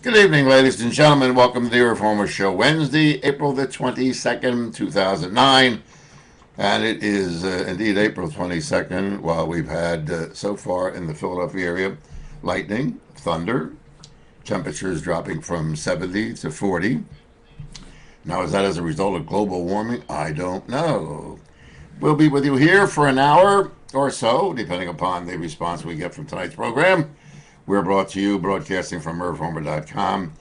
Good evening, ladies and gentlemen. Welcome to the Irv Homer Show, Wednesday, April the 22nd, 2009. And it is indeed April 22nd, while we've had so far in the Philadelphia area lightning, thunder, temperatures dropping from 70 to 40. Now, is that as a result of global warming? I don't know. We'll be with you here for an hour or so, depending upon the response we get from tonight's program. We're brought to you broadcasting from irvhomer.com.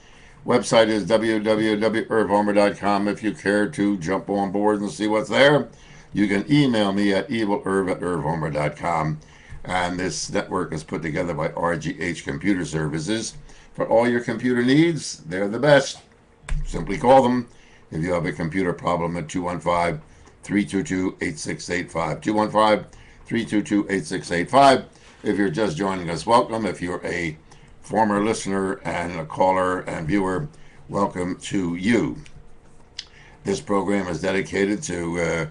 Website is www.irvhomer.com. If you care to jump on board and see what's there, you can email me at evilerv@irvhomer.com. And this network is put together by RGH Computer Services. For all your computer needs, they're the best. Simply call them if you have a computer problem at 215-322-8685. 215-322-8685. If you're just joining us, welcome. If you're a former listener and a caller and viewer, welcome to you. This program is dedicated to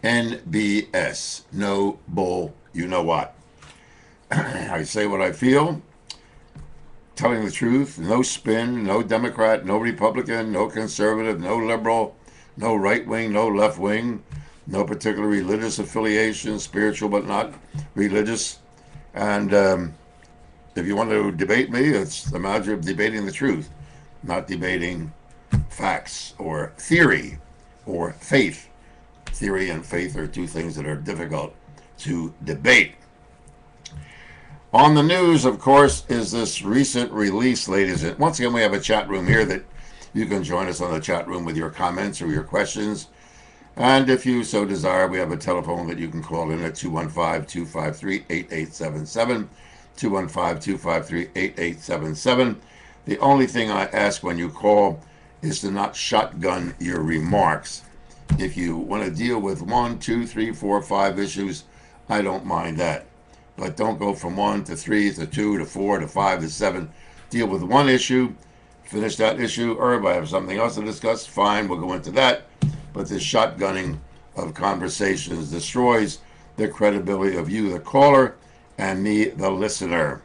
NBS, no bull, you know what. I say what I feel, telling the truth, no spin, no Democrat, no Republican, no conservative, no liberal, no right wing, no left wing, no particular religious affiliation, spiritual but not religious. And if you want to debate me, it's a matter of debating the truth, not debating facts or theory or faith. Theory and faith are two things that are difficult to debate. On the news, of course, is this recent release, ladies. And once again, we have a chat room here that you can join us on the chat room with your comments or your questions. And if you so desire, we have a telephone that you can call in at 215-253-8877, 215-253-8877. The only thing I ask when you call is to not shotgun your remarks. If you want to deal with 1, 2, 3, 4, 5 issues, I don't mind that. But don't go from 1 to 3 to 2 to 4 to 5 to 7. Deal with one issue, finish that issue. Irv, I have something else to discuss. Fine, we'll go into that. But this shotgunning of conversations destroys the credibility of you, the caller, and me, the listener.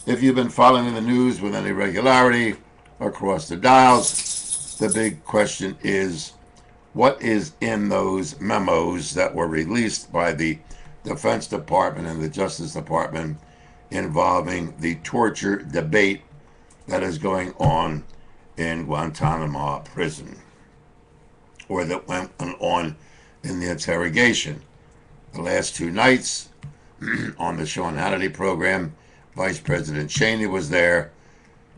If you've been following the news with any regularity across the dials, the big question is, what is in those memos that were released by the Defense Department and the Justice Department involving the torture debate that is going on in Guantanamo prison, or that went on in the interrogation? The last two nights on the Sean Hannity program, Vice President Cheney was there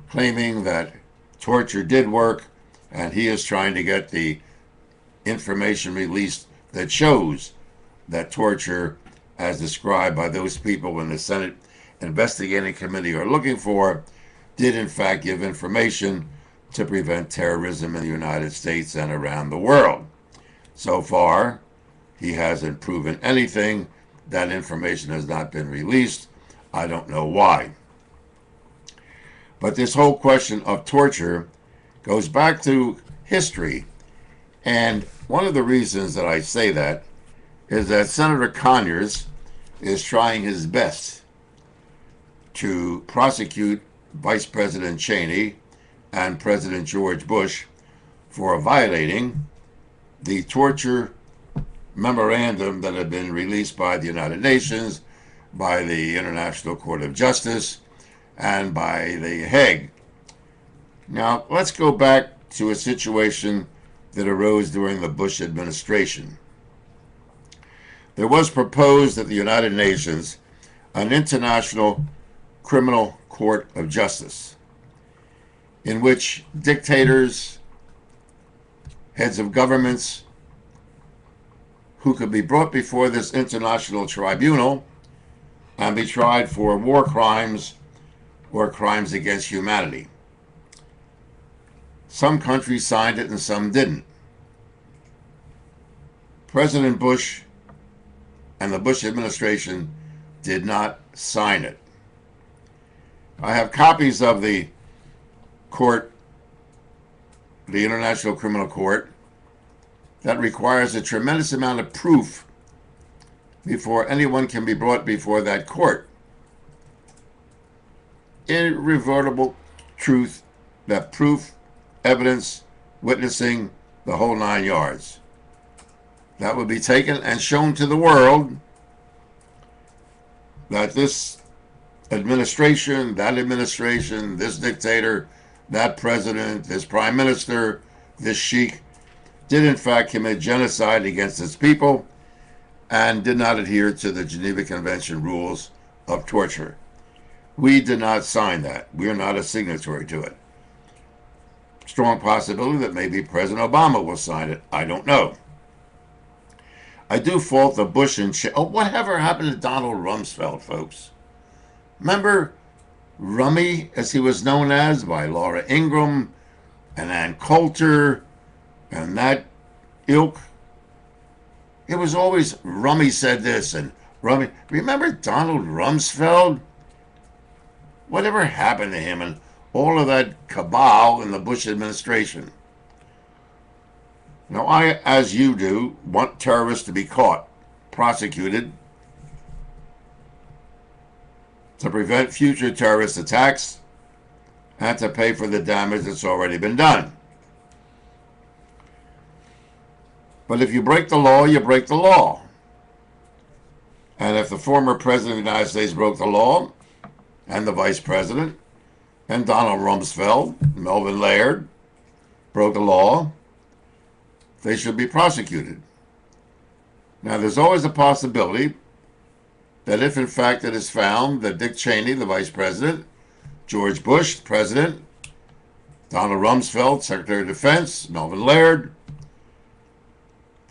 claiming that torture did work, and he is trying to get the information released that shows that torture, as described by those people in the Senate investigating committee are looking for, did in fact give information to prevent terrorism in the United States and around the world. So far, he hasn't proven anything. That information has not been released. I don't know why. But this whole question of torture goes back to history. And one of the reasons that I say that is that Senator Conyers is trying his best to prosecute Vice President Cheney and President George Bush for violating the torture memorandum that had been released by the United Nations, by the International Court of Justice, and by the Hague. Now, let's go back to a situation that arose during the Bush administration. There was proposed at the United Nations an International Criminal Court of Justice, in which dictators, heads of governments, who could be brought before this international tribunal and be tried for war crimes or crimes against humanity. Some countries signed it and some didn't. President Bush and the Bush administration did not sign it. I have copies of the court, the International Criminal Court, that requires a tremendous amount of proof before anyone can be brought before that court. Irrevertible truth, that proof, evidence, witnessing, the whole 9 yards. That would be taken and shown to the world that this administration, that administration, this dictator, that president, this prime minister, this sheik, did in fact commit genocide against its people and did not adhere to the Geneva Convention rules of torture. We did not sign that. We are not a signatory to it. Strong possibility that maybe President Obama will sign it. I don't know. I do fault the Bush and whatever happened to Donald Rumsfeld, folks? Remember Rummy, as he was known as by Laura Ingraham and Ann Coulter and that ilk? It was always Rummy said this and Rummy. Remember Donald Rumsfeld? Whatever happened to him and all of that cabal in the Bush administration? Now, I, as you do, want terrorists to be caught, prosecuted, to prevent future terrorist attacks, and to pay for the damage that's already been done. But if you break the law, you break the law. And if the former president of the United States broke the law, and the vice president, and Donald Rumsfeld, Melvin Laird, broke the law, they should be prosecuted. Now, there's always a possibility that if in fact it is found that Dick Cheney, the vice president, George Bush, the president, Donald Rumsfeld, Secretary of Defense, Melvin Laird,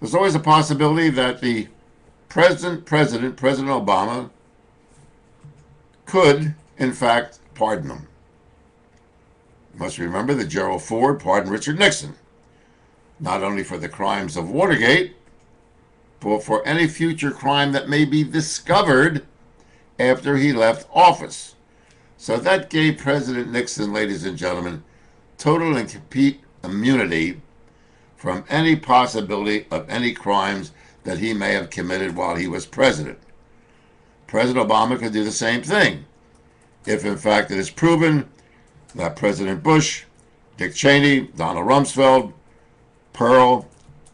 there's always a possibility that the President Obama, could in fact pardon them. You must remember that Gerald Ford pardoned Richard Nixon, not only for the crimes of Watergate, but for any future crime that may be discovered after he left office. So that gave President Nixon, ladies and gentlemen, total and complete immunity from any possibility of any crimes that he may have committed while he was president. President Obama could do the same thing if in fact it is proven that President Bush, Dick Cheney, Donald Rumsfeld, Pearl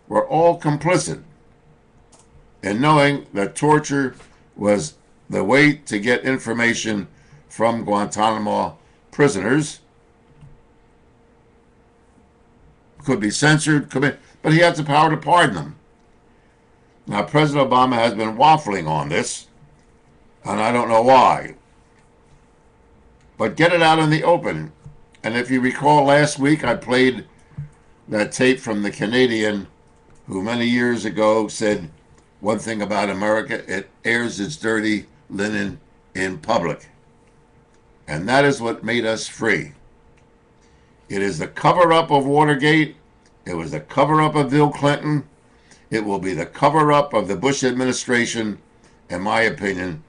were all complicit in knowing that torture was the way to get information from Guantanamo prisoners. Could be censored, but he has the power to pardon them. Now, President Obama has been waffling on this, and I don't know why. But get it out in the open. And if you recall last week, I played that tape from the Canadian who many years ago said one thing about America: it airs its dirty linen in public. And that is what made us free. It is the cover-up of Watergate. It was the cover-up of Bill Clinton. It will be the cover-up of the Bush administration, in my opinion,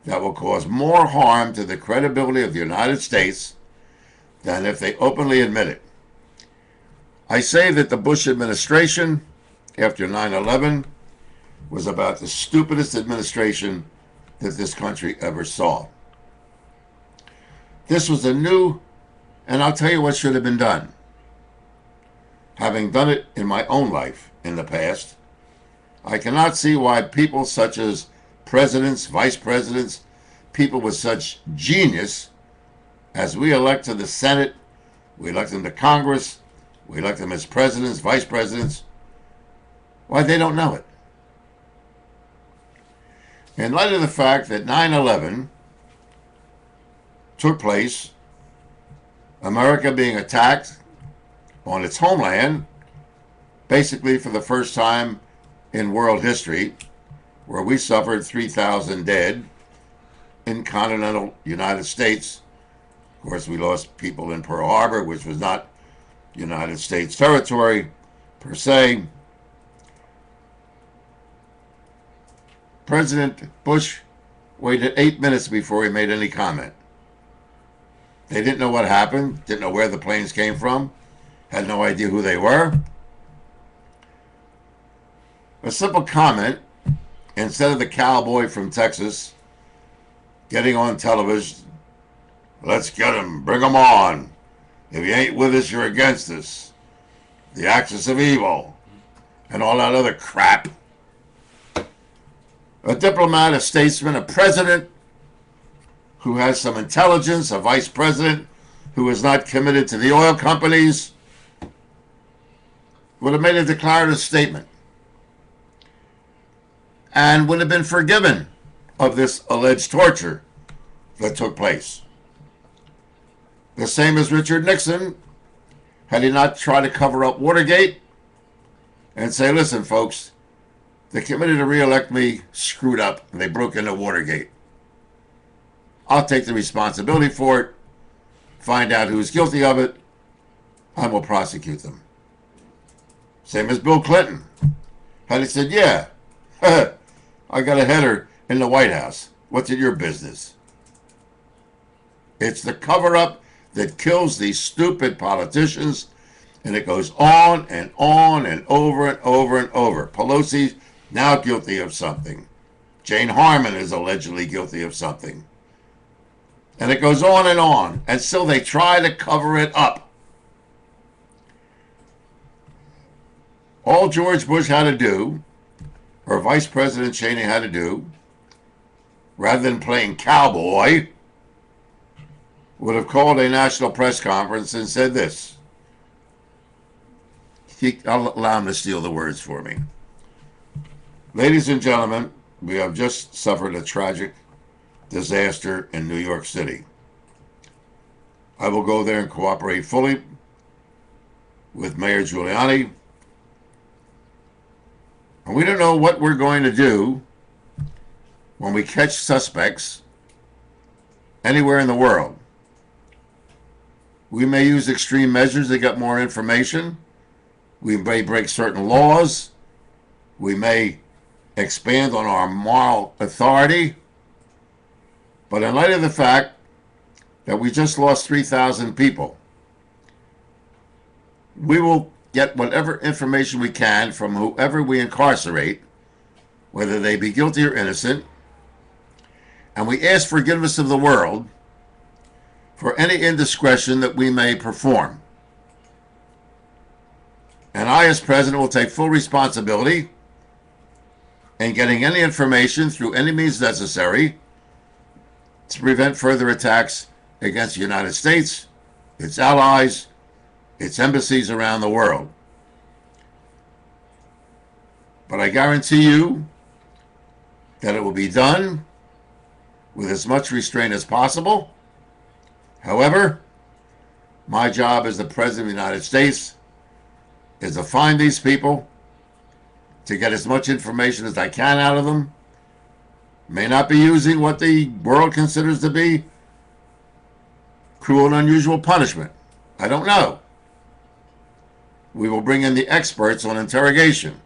that will cause more harm to the credibility of the United States than if they openly admit it. I say that the Bush administration, after 9/11, was about the stupidest administration that this country ever saw. This was a new, and I'll tell you what should have been done. Having done it in my own life in the past, I cannot see why people such as presidents, vice presidents, people with such genius as we elect to the Senate, we elect them to Congress, we elect them as presidents, vice presidents, why they don't know it. In light of the fact that 9/11 took place, America being attacked on its homeland, basically for the first time in world history, where we suffered 3,000 dead in continental United States. Of course, we lost people in Pearl Harbor, which was not United States territory per se. President Bush waited 8 minutes before he made any comment. They didn't know what happened, didn't know where the planes came from, had no idea who they were. A simple comment, instead of the cowboy from Texas getting on television, let's get him, bring him on, If you ain't with us, you're against us. The axis of evil. And all that other crap. A diplomat, a statesman, a president who has some intelligence, a vice president who is not committed to the oil companies, would have made a declarative statement and would have been forgiven of this alleged torture that took place. The same as Richard Nixon, had he not tried to cover up Watergate and say, listen, folks, the committee to re-elect me screwed up and they broke into Watergate. I'll take the responsibility for it, find out who's guilty of it, and we'll prosecute them. Same as Bill Clinton. Had he said, yeah, I got a header in the White House. What's it your business? It's the cover-up that kills these stupid politicians, and it goes on and on and over and over and over. Pelosi's now guilty of something. Jane Harman is allegedly guilty of something. And it goes on, and still they try to cover it up. All George Bush had to do, or Vice President Cheney had to do, rather than playing cowboy, would have called a national press conference and said this. I'll allow him to steal the words for me. Ladies and gentlemen, we have just suffered a tragic disaster in New York City. I will go there and cooperate fully with Mayor Giuliani. And we don't know what we're going to do when we catch suspects anywhere in the world. We may use extreme measures to get more information. We may break certain laws. We may expand on our moral authority. But in light of the fact that we just lost 3,000 people, we will get whatever information we can from whoever we incarcerate, whether they be guilty or innocent, and we ask forgiveness of the world for any indiscretion that we may perform. And I, as president, will take full responsibility in getting any information through any means necessary to prevent further attacks against the United States, its allies, its embassies around the world. But I guarantee you that it will be done with as much restraint as possible. However, my job as the President of the United States is to find these people, to get as much information as I can out of them. May not be using what the world considers to be cruel and unusual punishment. I don't know. We will bring in the experts on interrogation.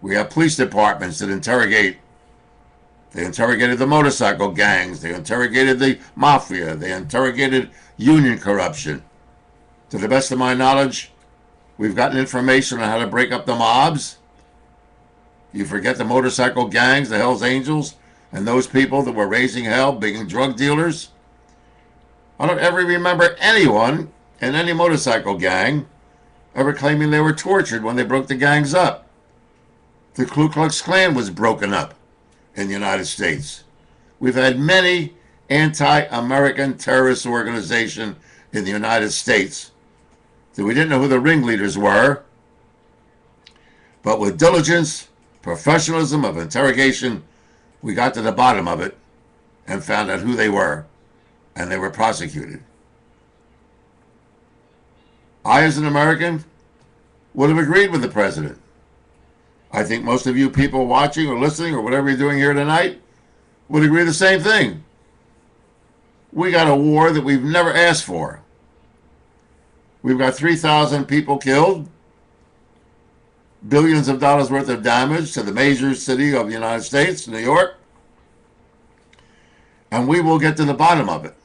We have police departments that interrogate. They interrogated the motorcycle gangs. They interrogated the mafia. They interrogated union corruption. To the best of my knowledge, we've gotten information on how to break up the mobs. You forget the motorcycle gangs, the Hells Angels, and those people that were raising hell, being drug dealers. I don't ever remember anyone in any motorcycle gang ever claiming they were tortured when they broke the gangs up. The Ku Klux Klan was broken up in the United States. We've had many anti-American terrorist organizations in the United States that we didn't know who the ringleaders were, but with diligence, professionalism of interrogation, we got to the bottom of it and found out who they were, and they were prosecuted. I, as an American, would have agreed with the president. I think most of you people watching or listening or whatever you're doing here tonight would agree the same thing. We got a war that we've never asked for. We've got 3,000 people killed, billions of dollars worth of damage to the major city of the United States, New York, and we will get to the bottom of it.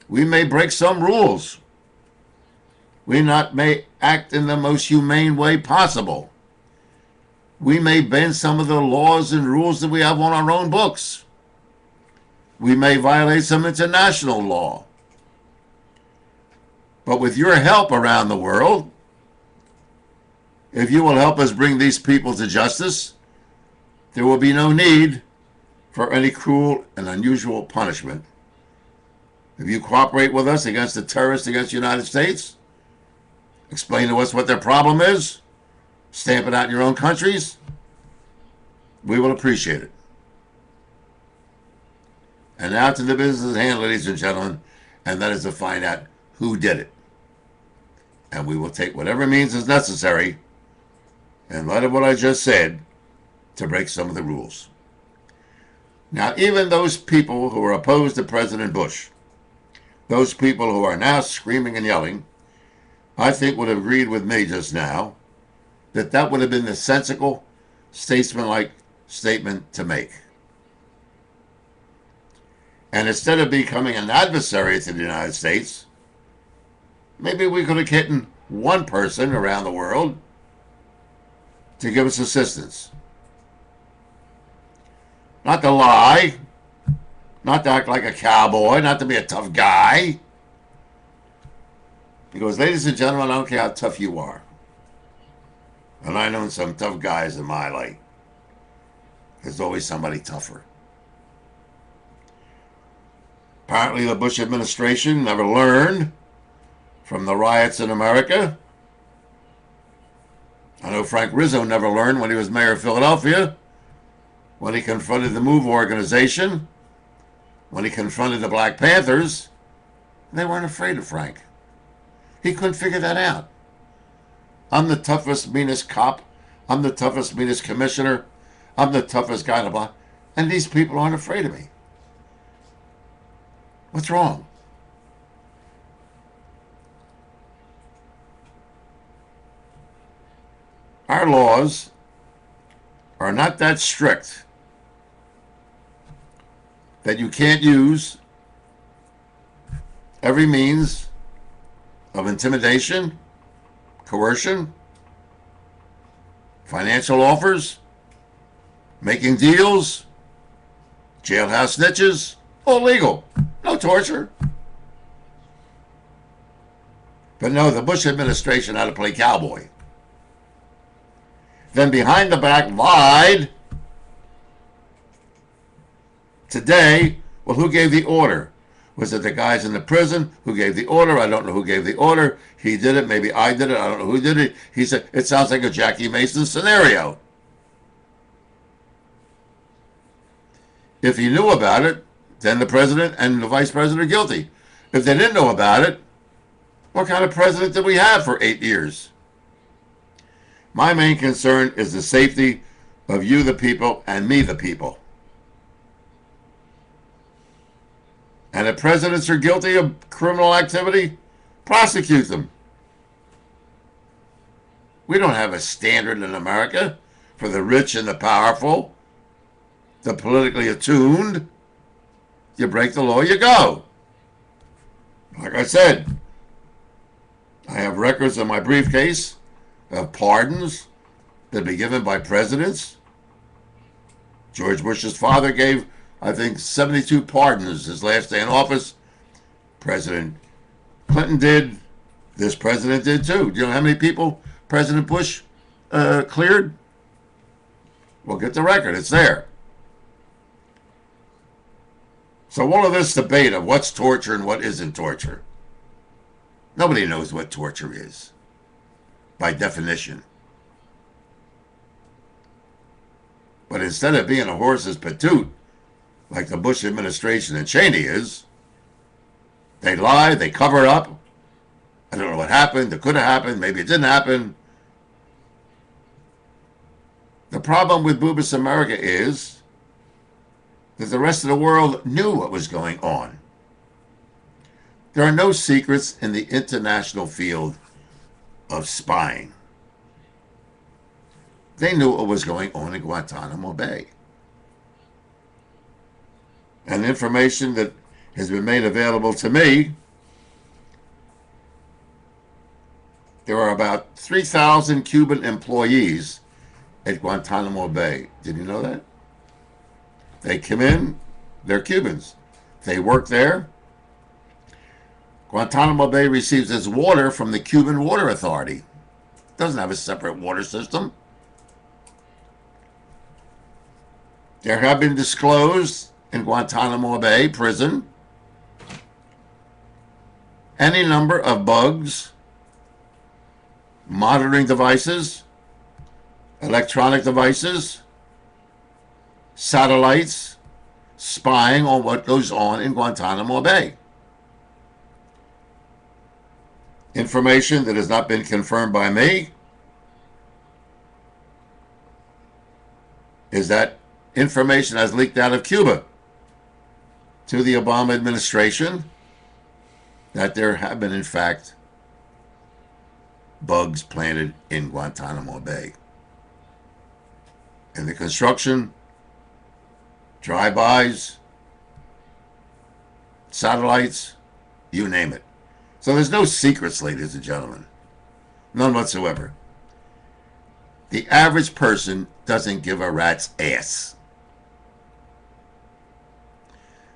We may break some rules. We may act in the most humane way possible. We may bend some of the laws and rules that we have on our own books. We may violate some international law. But with your help around the world, if you will help us bring these people to justice, there will be no need for any cruel and unusual punishment. If you cooperate with us against the terrorists against the United States, explain to us what their problem is, stamp it out in your own countries, we will appreciate it. And now to the business at hand, ladies and gentlemen, and that is to find out who did it. And we will take whatever means is necessary, in light of what I just said, to break some of the rules. Now, even those people who are opposed to President Bush, those people who are now screaming and yelling, I think would have agreed with me just now that that would have been the sensible, statesmanlike statement to make. And instead of becoming an adversary to the United States, maybe we could have hit one person around the world to give us assistance. Not to lie, not to act like a cowboy, not to be a tough guy. Because, ladies and gentlemen, I don't care how tough you are. And I know some tough guys in my life. There's always somebody tougher. Apparently, the Bush administration never learned from the riots in America. I know Frank Rizzo never learned when he was mayor of Philadelphia, when he confronted the MOVE organization, when he confronted the Black Panthers. They weren't afraid of Frank. He couldn't figure that out. I'm the toughest, meanest cop. I'm the toughest, meanest commissioner. I'm the toughest guy in the block. And these people aren't afraid of me. What's wrong? Our laws are not that strict that you can't use every means of intimidation, coercion, financial offers, making deals, jailhouse snitches, all legal. No torture. But no, the Bush administration had to play cowboy. Then behind the back lied. Today, well, who gave the order? Was it the guys in the prison who gave the order? I don't know who gave the order. He did it. Maybe I did it. I don't know who did it. He said, it sounds like a Jackie Mason scenario. If he knew about it, then the president and the vice president are guilty. If they didn't know about it, what kind of president did we have for 8 years? My main concern is the safety of you, the people, and me, the people. And if presidents are guilty of criminal activity, prosecute them. We don't have a standard in America for the rich and the powerful, the politically attuned. You break the law, you go. Like I said, I have records in my briefcase of pardons that have been given by presidents. George Bush's father gave, I think, 72 pardons his last day in office. President Clinton did. This president did too. Do you know how many people President Bush cleared? Well, get the record. It's there. So all of this debate of what's torture and what isn't torture, nobody knows what torture is, by definition. But instead of being a horse's patoot, like the Bush administration and Cheney is, they lie, they cover it up. I don't know what happened. It could have happened. Maybe it didn't happen. The problem with Boobas America is that the rest of the world knew what was going on. There are no secrets in the international field of spying. They knew what was going on in Guantanamo Bay. And information that has been made available to me, there are about 3,000 Cuban employees at Guantanamo Bay. Did you know that? They come in, they're Cubans. They work there. Guantanamo Bay receives its water from the Cuban Water Authority. It doesn't have a separate water system. There have been disclosed in Guantanamo Bay prison any number of bugs, monitoring devices, electronic devices, satellites, spying on what goes on in Guantanamo Bay. Information that has not been confirmed by me is that information has leaked out of Cuba to the Obama administration that there have been, in fact, bugs planted in Guantanamo Bay. In the construction, drive-bys, satellites, you name it. So there's no secrets, ladies and gentlemen. None whatsoever. The average person doesn't give a rat's ass.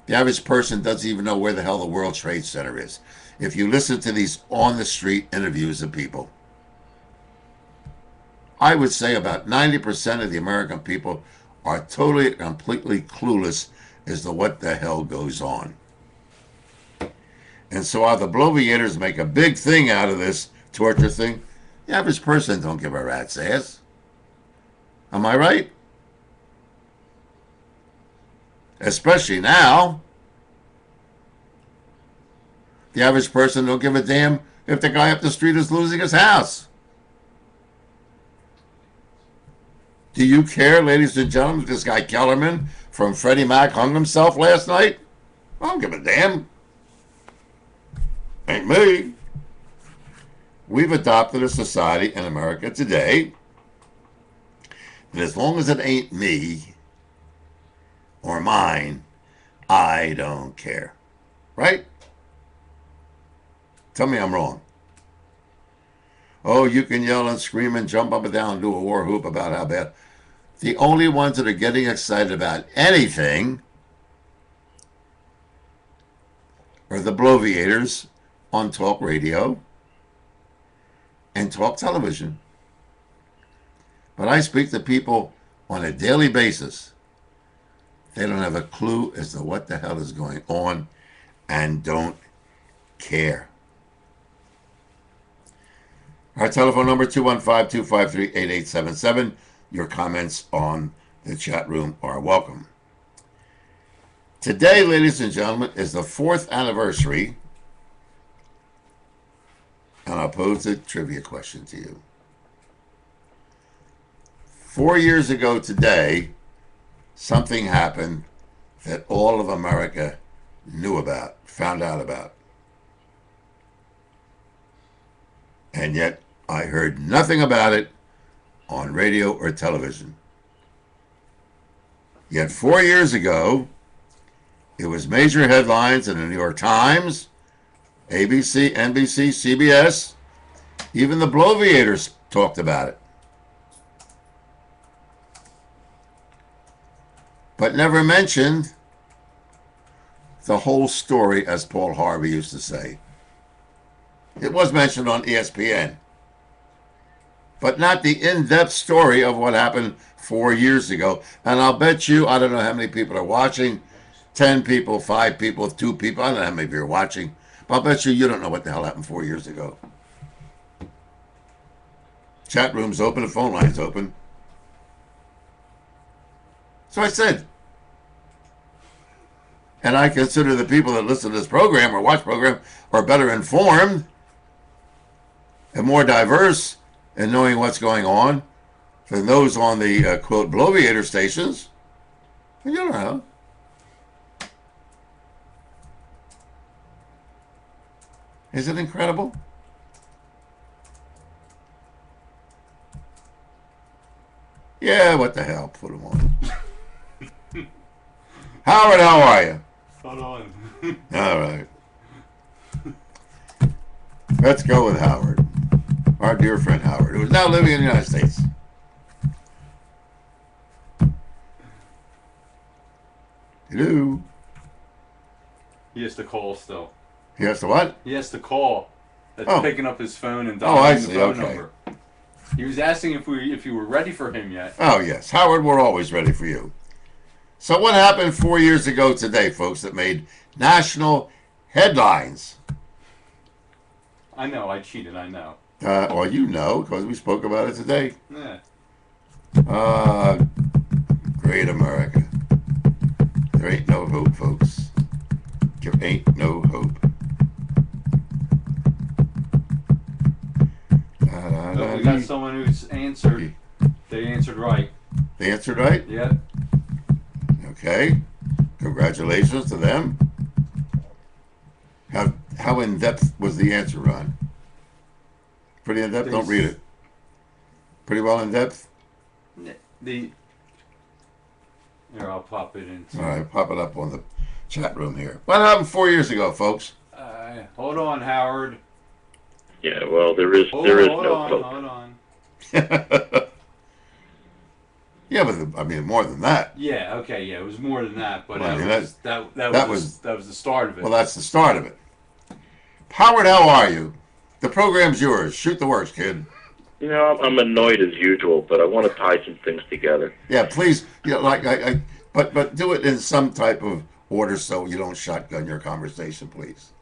The average person doesn't even know where the hell the World Trade Center is. If you listen to these on-the-street interviews of people, I would say about 90% of the American people are totally, completely clueless as to what the hell goes on. And so while the bloviators make a big thing out of this torture thing, the average person don't give a rat's ass. Am I right? Especially now. The average person don't give a damn if the guy up the street is losing his house. Do you care, ladies and gentlemen, if this guy Kellerman from Freddie Mac hung himself last night? I don't give a damn. Ain't me. We've adopted a society in America today that as long as it ain't me or mine, I don't care. Right? Tell me I'm wrong. Oh, you can yell and scream and jump up and down and do a war whoop about how bad. The only ones that are getting excited about anything are the bloviators on talk radio and talk television. But I speak to people on a daily basis. They don't have a clue as to what the hell is going on and don't care. Our telephone number, 215-253-8877. Your comments on the chat room are welcome. Today, ladies and gentlemen, is the 4th anniversary, and I'll pose a trivia question to you. 4 years ago today, something happened that all of America knew about, found out about. And yet, I heard nothing about it on radio or television. Yet 4 years ago, it was major headlines in the New York Times, ABC, NBC, CBS, even the bloviators talked about it. But never mentioned the whole story, as Paul Harvey used to say. It was mentioned on ESPN, but not the in-depth story of what happened 4 years ago. And I'll bet you, I don't know how many people are watching, 10 people, 5 people, 2 people, I don't know how many of you are watching, but I'll bet you don't know what the hell happened 4 years ago. Chat room's open, the phone line's open. So I said, and I consider the people that listen to this program or watch program are better informed and more diverse in knowing what's going on than those on the, quote, bloviator stations. You don't know. Is it incredible? Yeah, what the hell? Put them on. Howard, how are you? Hold on. All right. Let's go with Howard. Our dear friend Howard, who is now living in the United States. Hello. He has to call still. He has to what? He has to call. That's picking up his phone and I dialing the see. phone Okay. number. He was asking if you were ready for him yet. Oh, yes. Howard, we're always ready for you. So what happened 4 years ago today, folks, that made national headlines? I know, I cheated, I know. Well, you know, because we spoke about it today. Yeah. Great America. There ain't no hope, folks. There ain't no hope. Oh, we got someone who's answered. They answered right. They answered right? Yeah. Okay. Congratulations to them. How in depth was the answer, Ron? Pretty in depth? Don't read it. Pretty well in depth? Here, I'll pop it in. All right, pop it up on the chat room here. What happened 4 years ago, folks? Hold on, Howard. Yeah, well, there is no hope. Hold on. Yeah, but I mean more than that. Yeah, okay, yeah, it was more than that, but Well, that was the start of it. Well, that's the start of it. Howard, how are you? The program's yours. Shoot the works, kid. You know, I'm annoyed as usual, but I want to tie some things together. Yeah, please. You know, but do it in some type of order so you don't shotgun your conversation, please.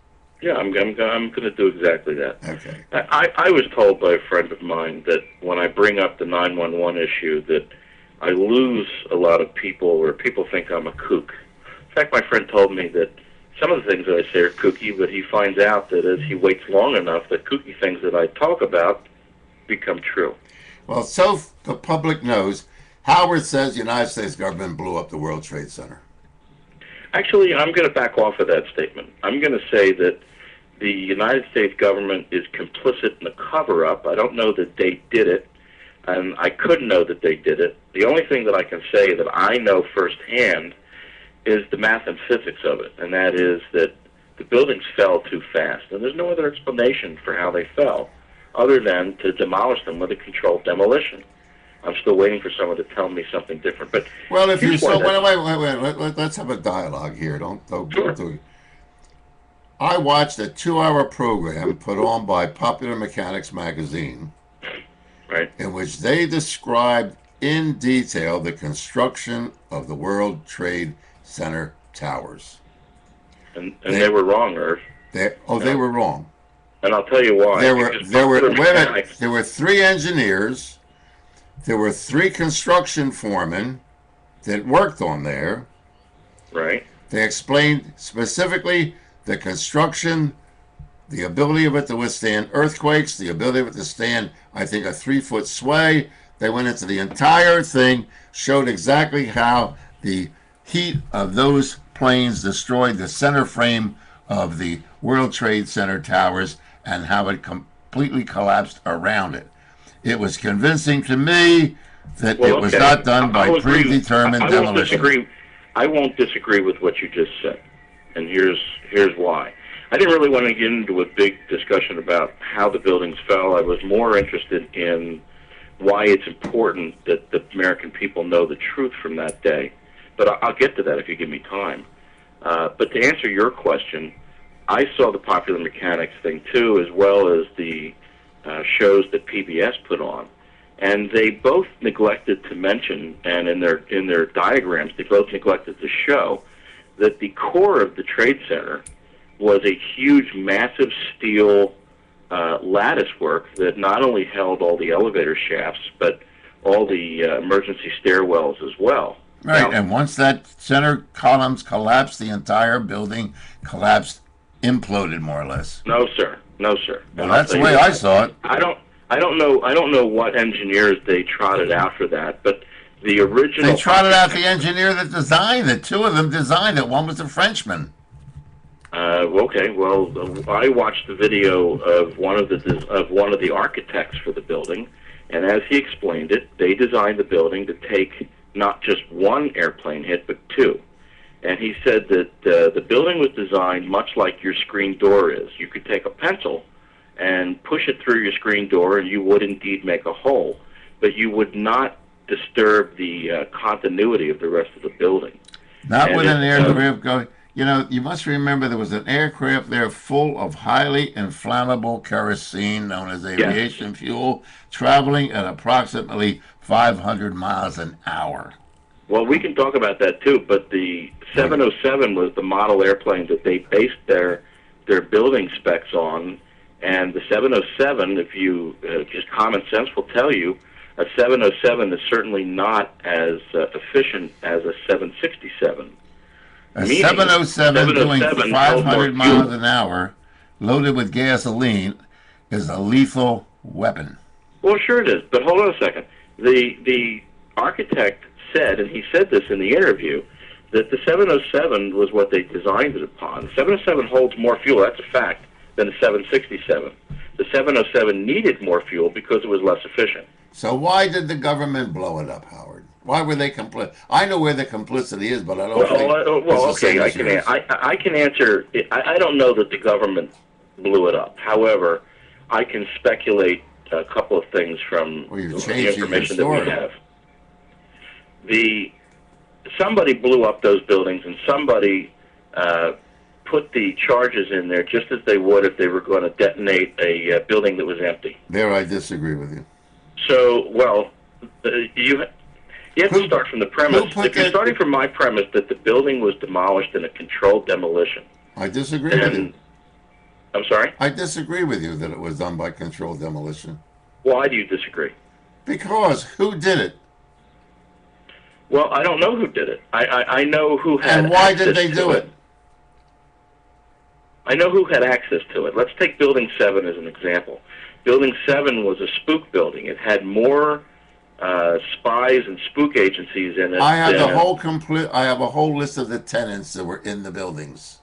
Yeah, I'm going to do exactly that. Okay. I was told by a friend of mine that when I bring up the 911 issue that I lose a lot of people, or people think I'm a kook. In fact, my friend told me that some of the things that I say are kooky, but he finds out that as he waits long enough, the kooky things that I talk about become true. Well, so the public knows, Howard says the United States government blew up the World Trade Center. Actually, I'm going to back off of that statement. I'm going to say that the United States government is complicit in the cover-up. I don't know that they did it, and I couldn't know that they did it. The only thing that I can say that I know firsthand is the math and physics of it, and that is that the buildings fell too fast, and there's no other explanation for how they fell other than to demolish them with a controlled demolition. I'm still waiting for someone to tell me something different. But well, if you so wait, let's have a dialogue here. Don't sure. do it. I watched a 2-hour program put on by Popular Mechanics magazine, right, in which they described in detail the construction of the World Trade Center towers. And they were wrong, Irv. They were wrong. And I'll tell you why. There were 3 engineers. There were 3 construction foremen that worked on there. Right. They explained specifically the construction, the ability of it to withstand earthquakes, the ability of it to stand, I think, a 3-foot sway. They went into the entire thing, showed exactly how the heat of those planes destroyed the center frame of the World Trade Center towers and how it completely collapsed around it. It was convincing to me that it was not done by predetermined demolition. I won't disagree with what you just said, and here's why. I didn't really want to get into a big discussion about how the buildings fell. I was more interested in why it's important that the American people know the truth from that day. But I'll get to that if you give me time. But to answer your question, I saw the Popular Mechanics thing too, as well as the shows that PBS put on, and they both neglected to mention, and in their diagrams, they both neglected to show that the core of the Trade Center was a huge, massive steel lattice work that not only held all the elevator shafts, but all the emergency stairwells as well. Right, and once that center columns collapsed, the entire building collapsed, imploded more or less. No, sir. No, sir. Well, that's the way I saw it. I don't know what engineers they trotted out for that, but the original. They trotted out the engineer that designed it. 2 of them designed it. One was a Frenchman. Okay. Well, I watched the video of one of the architects for the building, and as he explained it, they designed the building to take not just 1 airplane hit, but 2. And he said that the building was designed much like your screen door is. You could take a pencil and push it through your screen door, and you would indeed make a hole, but you would not disturb the continuity of the rest of the building. Not with an air going. You know, you must remember there was an aircraft there full of highly inflammable kerosene, known as Yes. aviation fuel, traveling at approximately 500 miles an hour. Well, we can talk about that too, but the 707 was the model airplane that they based their building specs on, and the 707, if you just common sense will tell you, a 707 is certainly not as efficient as a 767. A Meaning, 707 doing 707 500 held more miles fuel. an hour, loaded with gasoline, is a lethal weapon. Well, sure it is, but hold on a second. The architect said, and he said this in the interview, that the 707 was what they designed it upon. The 707 holds more fuel, that's a fact, than the 767. The 707 needed more fuel because it was less efficient. So why did the government blow it up, Howard? Why were they complicit? I know where the complicity is, but I don't think it's the same okay, as yours. I can answer. I don't know that the government blew it up. However, I can speculate a couple of things from Well, you're the changing information your that we story. have. Somebody blew up those buildings, and somebody put the charges in there just as they would if they were going to detonate a building that was empty. There, I disagree with you. So, well, you have to start from the premise. If you're starting from my premise that the building was demolished in a controlled demolition, I disagree with you. I'm sorry? I disagree with you that it was done by controlled demolition. Why do you disagree? Because who did it? Well, I don't know who did it. I know who had And why access did they to do it? I know who had access to it. Let's take Building 7 as an example. Building 7 was a spook building. It had more spies and spook agencies in it. I have than, I have a whole list of the tenants that were in the buildings.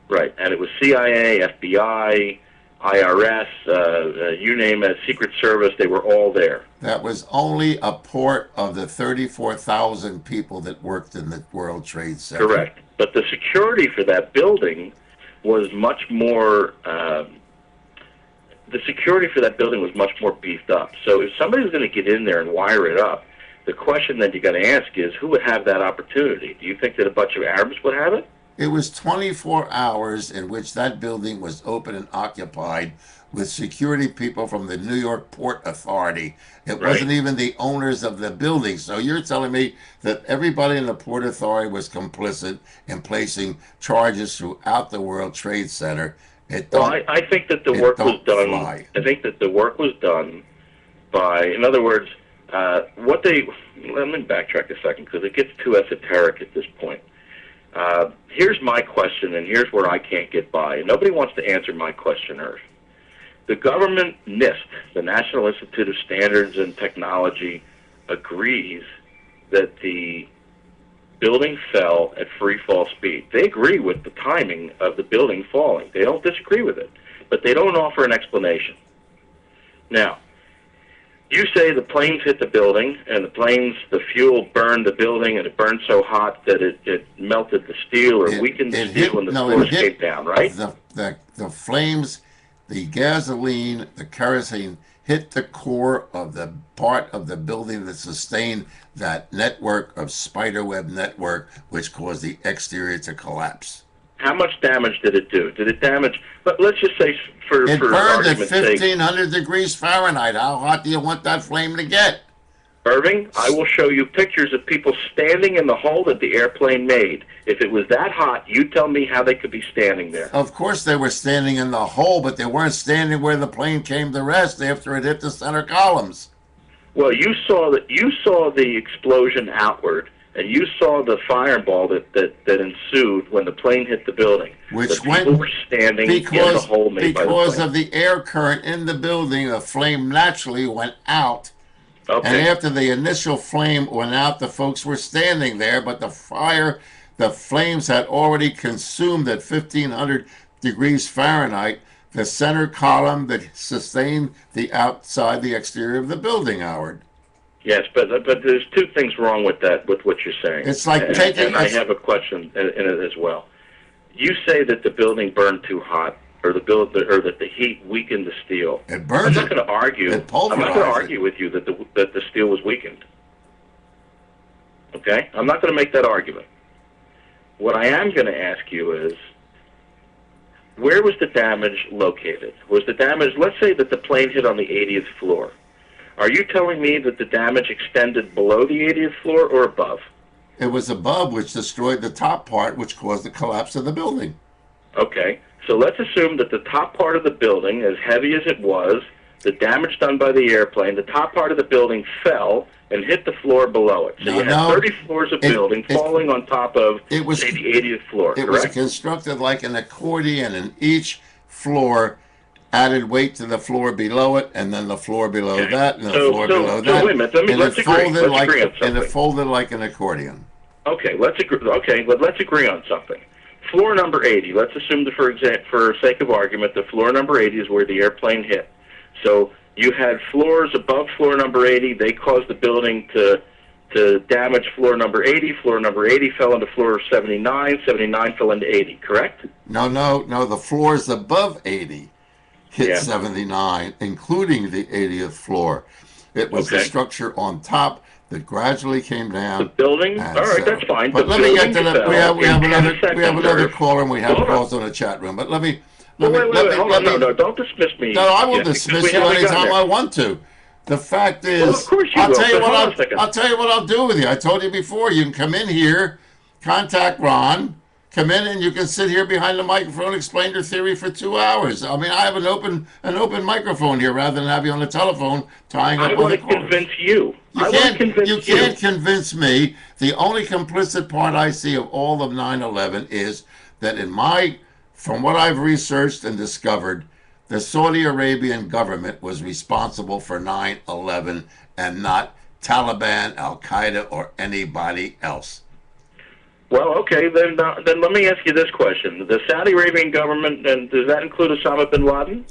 Right, and it was CIA, FBI, IRS, you name it, Secret Service, they were all there. That was only a port of the 34,000 people that worked in the World Trade Center. Correct. But the security for that building was much more, the security for that building was much more beefed up. So if somebody's going to get in there and wire it up, the question that you got to ask is, who would have that opportunity? Do you think that a bunch of Arabs would have it? It was 24 hours in which that building was open and occupied with security people from the New York Port Authority. It wasn't even the owners of the building. So you're telling me that everybody in the Port Authority was complicit in placing charges throughout the World Trade Center. I think that the work was done. I think that the work was done by, in other words, let me backtrack a second because it gets too esoteric at this point. Here's my question, and here's where I can't get by. Nobody wants to answer my question, Irv. The government, NIST, the National Institute of Standards and Technology, agrees that the building fell at free fall speed. They agree with the timing of the building falling. They don't disagree with it, but they don't offer an explanation. Now, you say the planes hit the building, and the fuel burned the building, and it burned so hot that it melted the steel or weakened the steel, and the floors came down, right? The flames, the gasoline, the kerosene hit the core of the part of the building that sustained that network of spiderweb network, which caused the exterior to collapse. How much damage did it do? Did it damage? But let's just say, for it burned at argument's sake, 1,500 degrees Fahrenheit. How hot do you want that flame to get? Irving, I will show you pictures of people standing in the hole that the airplane made. If it was that hot, you tell me how they could be standing there. Of course they were standing in the hole, but they weren't standing where the plane came to rest after it hit the center columns. Well, you saw the explosion outward, and you saw the fireball that ensued when the plane hit the building. Which people were standing in the hole made by the plane. Because of the air current in the building, the flame naturally went out. Okay. And after the initial flame went out, the folks were standing there, but the flames had already consumed at 1,500 degrees Fahrenheit the center column that sustained the exterior of the building, Howard. Yes, but there's two things wrong with that, with what you're saying. It's like and I have a question in it as well. You say that the building burned too hot, or that the heat weakened the steel. It burned. I'm not going to argue. It pulverized. I'm not going to argue with you that the steel was weakened. Okay, I'm not going to make that argument. What I am going to ask you is, where was the damage located? Was the damage, let's say that the plane hit on the 80th floor. Are you telling me that the damage extended below the 80th floor or above? It was above, which destroyed the top part, which caused the collapse of the building. Okay, so let's assume that the top part of the building, as heavy as it was, the damage done by the airplane, the top part of the building fell and hit the floor below it. So you had 30 floors of building falling on top of, say, the 80th floor, It correct? was constructed like an accordion, and each floor added weight to the floor below it, and then the floor below that, and the floor below that. Wait a minute, let's agree on something. And it folded like an accordion. Okay, let's agree on something. Floor number 80, let's assume that for sake of argument, the floor number 80 is where the airplane hit. So you had floors above floor number 80. They caused the building to damage floor number 80. Floor number 80 fell into floor 79. 79 fell into 80, correct? No. The floors above 80 hit 79, including the 80th floor. It was the structure on top that gradually came down. The building? All right, that's fine. But let me get to that. We have another caller, and we have calls on the chat room. But let me... Wait, hold on. No, don't dismiss me. No, I will dismiss you anytime I want to. The fact is, of course you I'll will. tell you what I'll do with you. I told you before, you can come in here, contact Ron, come in, and you can sit here behind the microphone, explain your theory for 2 hours. I mean, I have an open microphone here rather than have you on the telephone tying up with the callers. I want to convince you. You can't convince me. The only complicit part I see of all of 9/11 is that from what I've researched and discovered, the Saudi Arabian government was responsible for 9/11 and not Taliban, Al-Qaeda, or anybody else. Well, okay, then let me ask you this question. The Saudi Arabian government, and does that include Osama bin Laden?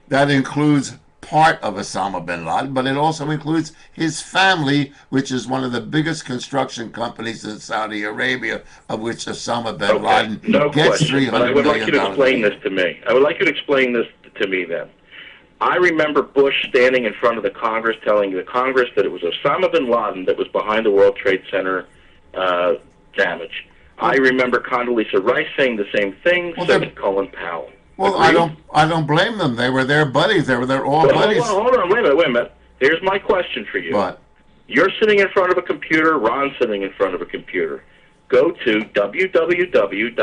That includes part of Osama bin Laden, but it also includes his family, which is one of the biggest construction companies in Saudi Arabia, of which Osama bin Laden gets $300 million. I would like you to explain this to me. I would like you to explain this to me then. I remember Bush standing in front of the Congress telling the Congress that it was Osama bin Laden that was behind the World Trade Center damage. I remember Condoleezza Rice saying the same thing, so did Colin Powell. Well, I don't blame them. They were their buddies. They're all buddies. Hold on, wait a minute. Here's my question for you. What? You're sitting in front of a computer. Ron's sitting in front of a computer. Go to www.fbi.gov.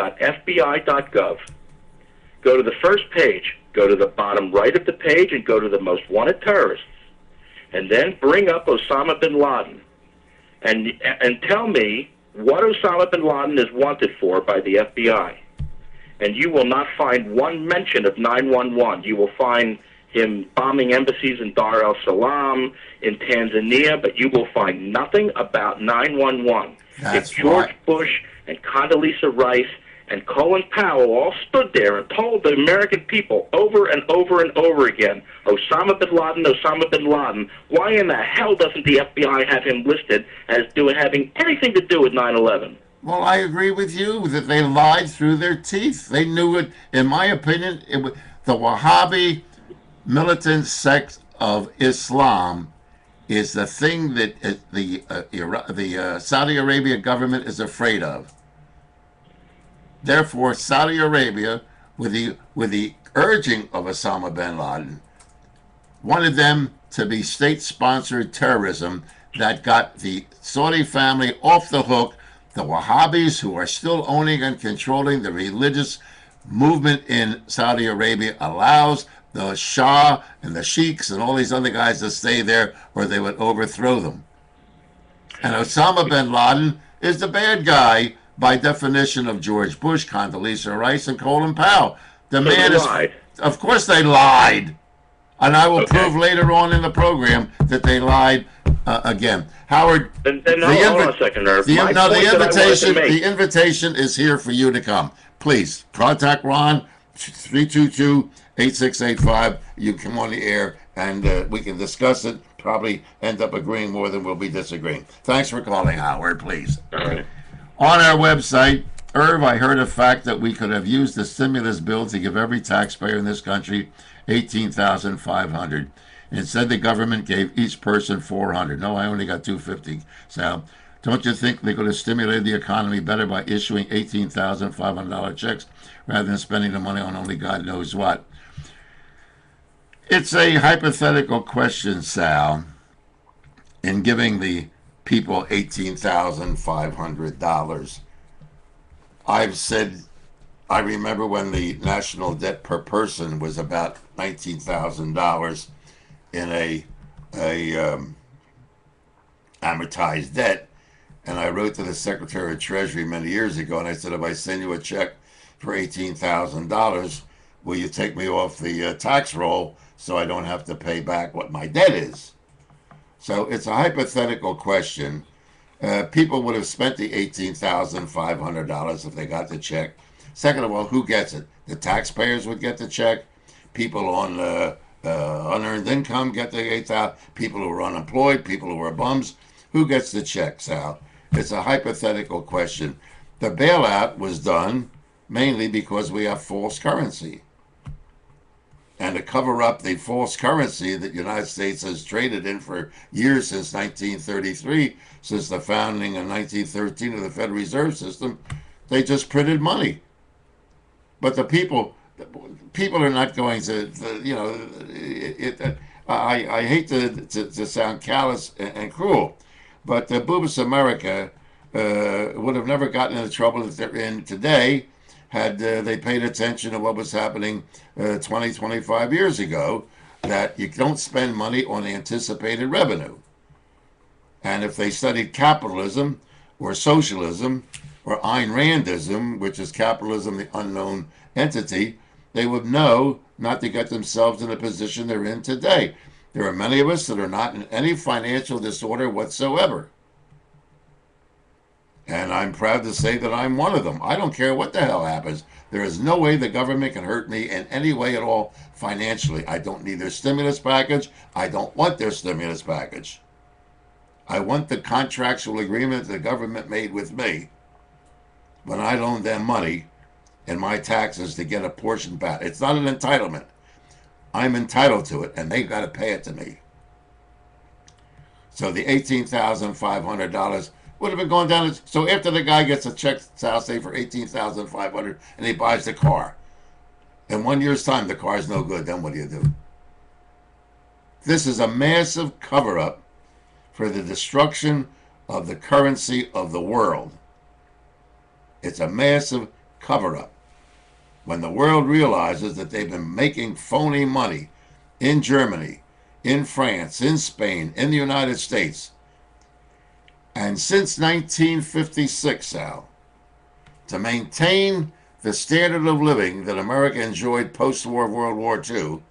Go to the first page. Go to the bottom right of the page and go to the most wanted terrorists. And then bring up Osama bin Laden. And tell me what Osama bin Laden is wanted for by the FBI. And you will not find one mention of 911. You will find him bombing embassies in Dar es Salaam, in Tanzania, but you will find nothing about 911. If George Bush and Condoleezza Rice and Colin Powell all stood there and told the American people over and over and over again, Osama bin Laden, Osama bin Laden, why in the hell doesn't the FBI have him listed as having anything to do with 9/11? Well, I agree with you that they lied through their teeth. They knew it. In my opinion, the Wahhabi militant sect of Islam is the thing that the Saudi Arabia government is afraid of. Therefore, Saudi Arabia, with the urging of Osama bin Laden, wanted them to be state-sponsored terrorism that got the Saudi family off the hook. The Wahhabis, who are still owning and controlling the religious movement in Saudi Arabia, allows the Shah and the sheiks and all these other guys to stay there, or they would overthrow them. And Osama bin Laden is the bad guy by definition of George Bush, Condoleezza Rice, and Colin Powell. The man is, of course they lied. And I will prove later on in the program that they lied again. Howard, hold on a second, Irv. The invitation is here for you to come. Please, contact Ron, 322-8685. You come on the air, and we can discuss it, probably end up agreeing more than we'll be disagreeing. Thanks for calling, Howard, please. All right. On our website, Irv, I heard a fact that we could have used the stimulus bill to give every taxpayer in this country $18,500. Instead, the government gave each person $400. No, I only got $250. So Don't you think they could have stimulated the economy better by issuing $18,500 checks rather than spending the money on only God knows what? It's a hypothetical question, Sal, in giving the people $18,500. I've said, I remember when the national debt per person was about $19,000 in a amortized debt. And I wrote to the Secretary of Treasury many years ago, and I said, if I send you a check for $18,000, will you take me off the tax roll so I don't have to pay back what my debt is? So it's a hypothetical question. People would have spent the $18,500 if they got the check. Second of all, who gets it? The taxpayers would get the check. People on unearned income get the $8,000. People who are unemployed, people who are bums. Who gets the check, Sal? It's a hypothetical question. The bailout was done mainly because we have false currency. And to cover up the false currency that the United States has traded in for years since 1933, since the founding in 1913 of the Federal Reserve System, they just printed money. But the people are not going to I hate to sound callous and cruel, but Boobas America would have never gotten into the trouble that they're in today had they paid attention to what was happening 20, 25 years ago, that you don't spend money on anticipated revenue. And if they studied capitalism or socialism or Ayn Randism, which is capitalism, the unknown entity, they would know not to get themselves in the position they're in today. There are many of us that are not in any financial disorder whatsoever. And I'm proud to say that I'm one of them. I don't care what the hell happens. There is no way the government can hurt me in any way at all financially. I don't need their stimulus package. I don't want their stimulus package. I want the contractual agreement the government made with me when I loaned them money and my taxes to get a portion back. It's not an entitlement. I'm entitled to it, and they've got to pay it to me. So the $18,500 would have been going down. So after the guy gets a check, say for $18,500, and he buys the car, in 1 year's time the car's no good, then what do you do? This is a massive cover-up for the destruction of the currency of the world. It's a massive cover-up. When the world realizes that they've been making phony money in Germany, in France, in Spain, in the United States, and since 1956, Sal, to maintain the standard of living that America enjoyed post-war World War II,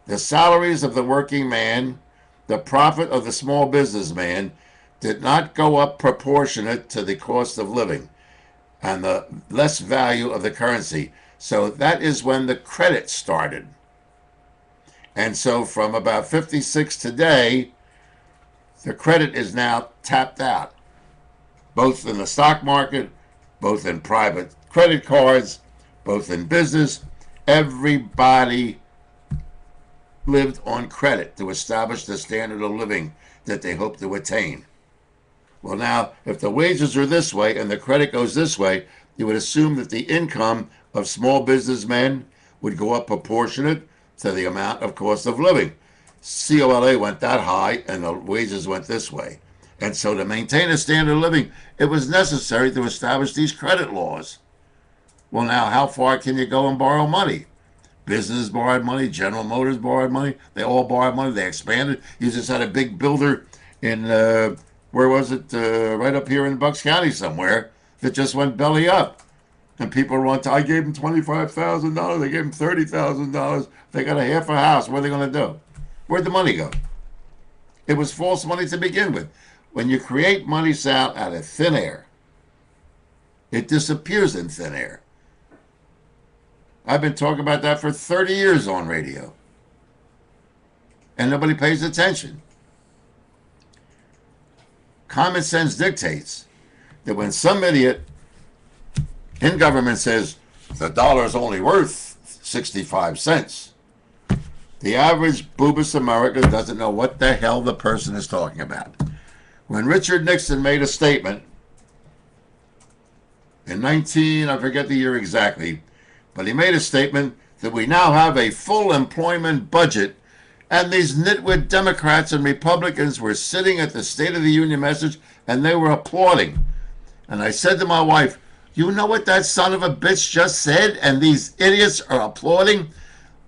the salaries of the working man, the profit of the small businessman did not go up proportionate to the cost of living and the less value of the currency. So that is when the credit started. And so from about 56 today, the credit is now tapped out, both in the stock market, both in private credit cards, both in business. Everybody lived on credit to establish the standard of living that they hope to attain. Well, now, if the wages are this way and the credit goes this way, you would assume that the income of small businessmen would go up proportionate to the amount of cost of living. COLA went that high and the wages went this way. And so to maintain a standard of living, it was necessary to establish these credit laws. Well, now, how far can you go and borrow money? Business borrowed money, General Motors borrowed money, they all borrowed money, they expanded. You just had a big builder in, where was it, right up here in Bucks County somewhere, that just went belly up. And people were on, I gave them $25,000, they gave them $30,000, they got a half a house, what are they going to do? Where'd the money go? It was false money to begin with. When you create money, Sal, out of thin air, it disappears in thin air. I've been talking about that for 30 years on radio. And nobody pays attention. Common sense dictates that when some idiot in government says the dollar is only worth 65 cents, the average Boobas American doesn't know what the hell the person is talking about. When Richard Nixon made a statement in I forget the year exactly, but he made a statement that we now have a full employment budget, and these nitwit Democrats and Republicans were sitting at the State of the Union message and they were applauding. And I said to my wife, you know what that son of a bitch just said? And these idiots are applauding?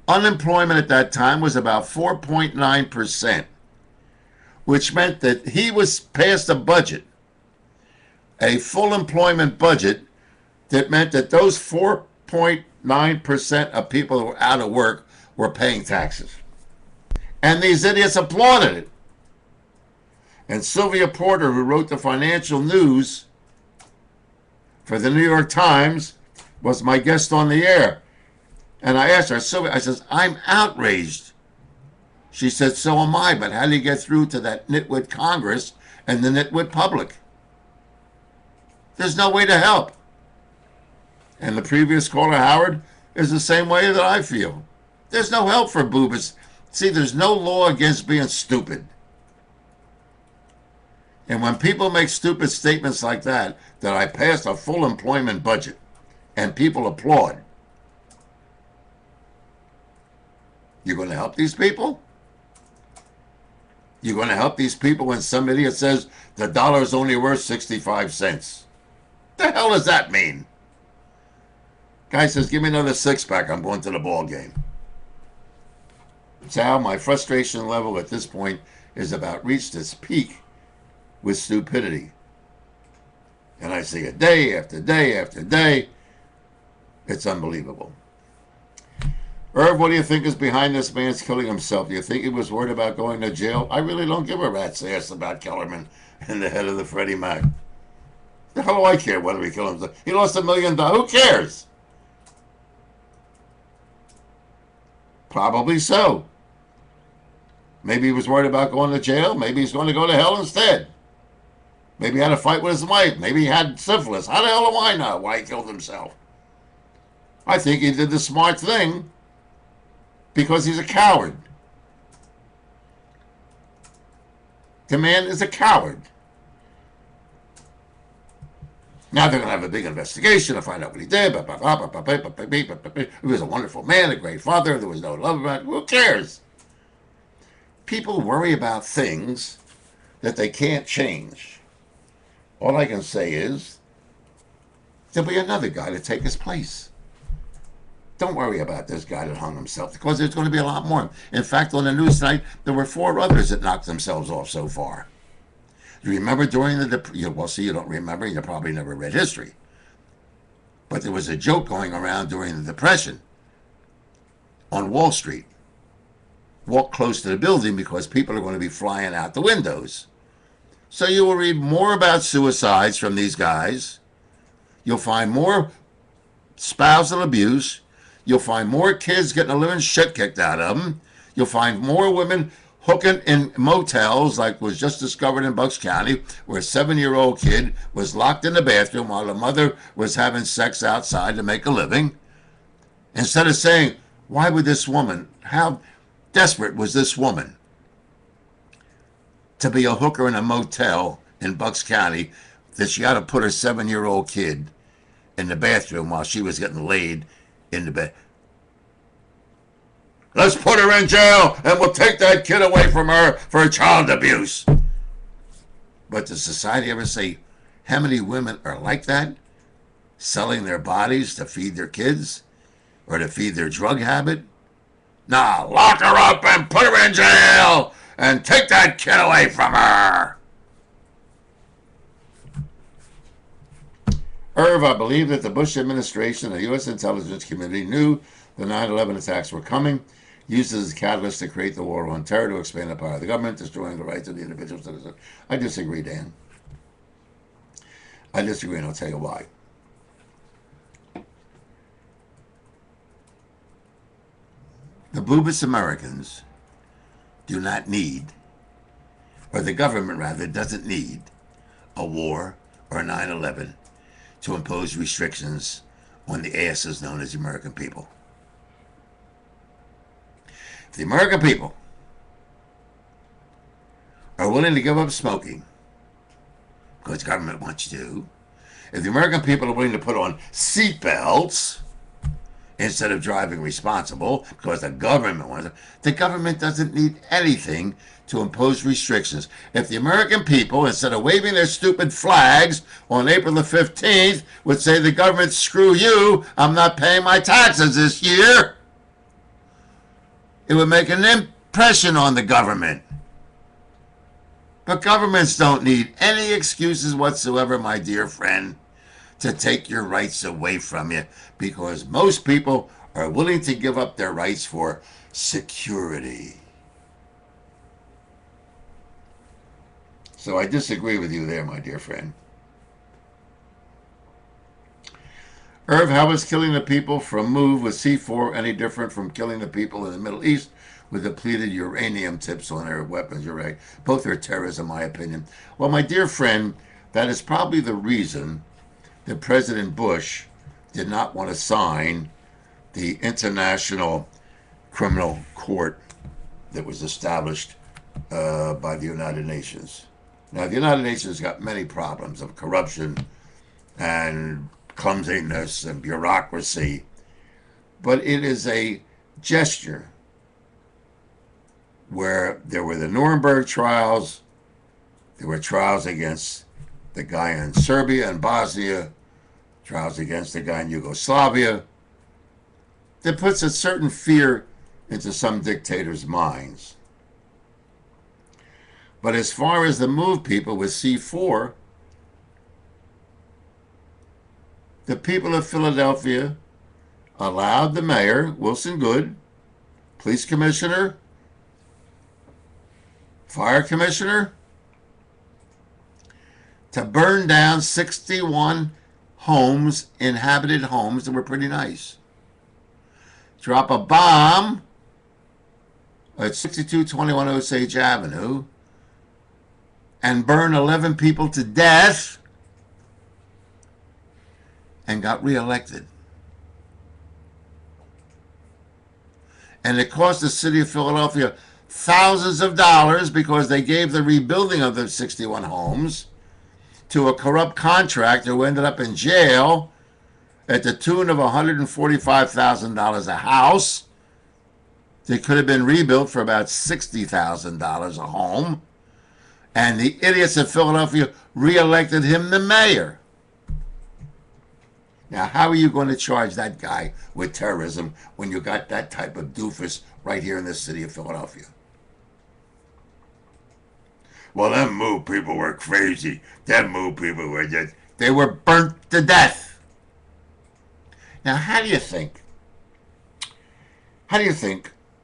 Unemployment at that time was about 4.9%, which meant that he was passed a budget, a full employment budget, that meant that those 4.9% of people who were out of work were paying taxes. And these idiots applauded it. And Sylvia Porter, who wrote the financial news for the New York Times, was my guest on the air. And I asked her, Sylvia, I says, I'm outraged. She said, so am I, but how do you get through to that nitwit Congress and the nitwit public? There's no way to help. And the previous caller, Howard, is the same way that I feel. There's no help for boobas. See, there's no law against being stupid. And when people make stupid statements like that I passed a full employment budget, and people applaud, you're going to help these people? You're going to help these people when some idiot says the dollar is only worth 65 cents? The hell does that mean? Guy says, give me another six-pack. I'm going to the ball game. Sal, my frustration level at this point is about reached its peak with stupidity. And I see it day after day after day. It's unbelievable. Irv, what do you think is behind this man's killing himself? Do you think he was worried about going to jail? I really don't give a rat's ass about Kellerman and the head of the Freddie Mac. The hell do I care whether he killed himself? He lost $1 million. Who cares? Probably so. Maybe he was worried about going to jail. Maybe he's going to go to hell instead. Maybe he had a fight with his wife. Maybe he had syphilis. How the hell do I know why he killed himself? I think he did the smart thing because he's a coward. The man is a coward. Now they're going to have a big investigation to find out what he did. He was a wonderful man, a great father. There was no love about it. Who cares? People worry about things that they can't change. All I can say is there'll be another guy to take his place. Don't worry about this guy that hung himself, because there's going to be a lot more. In fact, on the news tonight, there were 4 others that knocked themselves off so far. You remember during the, well, see, you don't remember, you probably never read history. But there was a joke going around during the Depression on Wall Street. Walk close to the building because people are going to be flying out the windows. So you will read more about suicides from these guys. You'll find more spousal abuse. You'll find more kids getting a living shit kicked out of them. You'll find more women hooking in motels, like was just discovered in Bucks County, where a 7-year-old kid was locked in the bathroom while the mother was having sex outside to make a living. Instead of saying, why would this woman, how desperate was this woman to be a hooker in a motel in Bucks County that she had to put her 7-year-old kid in the bathroom while she was getting laid in the bed? Let's put her in jail and we'll take that kid away from her for child abuse. But does society ever say how many women are like that? Selling their bodies to feed their kids or to feed their drug habit? Nah, lock her up and put her in jail and take that kid away from her. Irv, I believe that the Bush administration and the U.S. intelligence community knew the 9/11 attacks were coming, used it as a catalyst to create the war on terror to expand the power of the government, destroying the rights of the individual citizen. I disagree, Dan. I disagree, and I'll tell you why. The boobus Americans do not need, or the government rather doesn't need, a war or 9/11 to impose restrictions on the asses known as the American people. If the American people are willing to give up smoking because government wants you to. If the American people are willing to put on seatbelts instead of driving responsible because the government wants it, the government doesn't need anything to impose restrictions. If the American people, instead of waving their stupid flags on April the 15th, would say the government, screw you, I'm not paying my taxes this year, it would make an impression on the government. But governments don't need any excuses whatsoever, my dear friend, to take your rights away from you, because most people are willing to give up their rights for security. So I disagree with you there, my dear friend. Irv, how is killing the people from MOVE with C4 any different from killing the people in the Middle East with depleted uranium tips on their weapons? You're right. Both are terrorists, in my opinion. Well, my dear friend, that is probably the reason that President Bush did not want to sign the International Criminal Court that was established by the United Nations. Now, the United Nations got many problems of corruption and clumsiness and bureaucracy, but it is a gesture where there were the Nuremberg trials, there were trials against the guy in Serbia and Bosnia, trials against the guy in Yugoslavia, that puts a certain fear into some dictators' minds. But as far as the MOVE people with C4, the people of Philadelphia allowed the mayor, Wilson Good, police commissioner, fire commissioner, to burn down 61 homes, inhabited homes that were pretty nice. Drop a bomb at 6221 Osage Avenue and burn 11 people to death and got reelected. And it cost the city of Philadelphia thousands of dollars because they gave the rebuilding of the 61 homes to a corrupt contractor who ended up in jail at the tune of $145,000 a house. They could have been rebuilt for about $60,000 a home. And the idiots of Philadelphia reelected him the mayor. Now, how are you going to charge that guy with terrorism when you got that type of doofus right here in the city of Philadelphia? Well, them MOVE people were crazy. Them MOVE people were just, they were burnt to death. Now, how do you think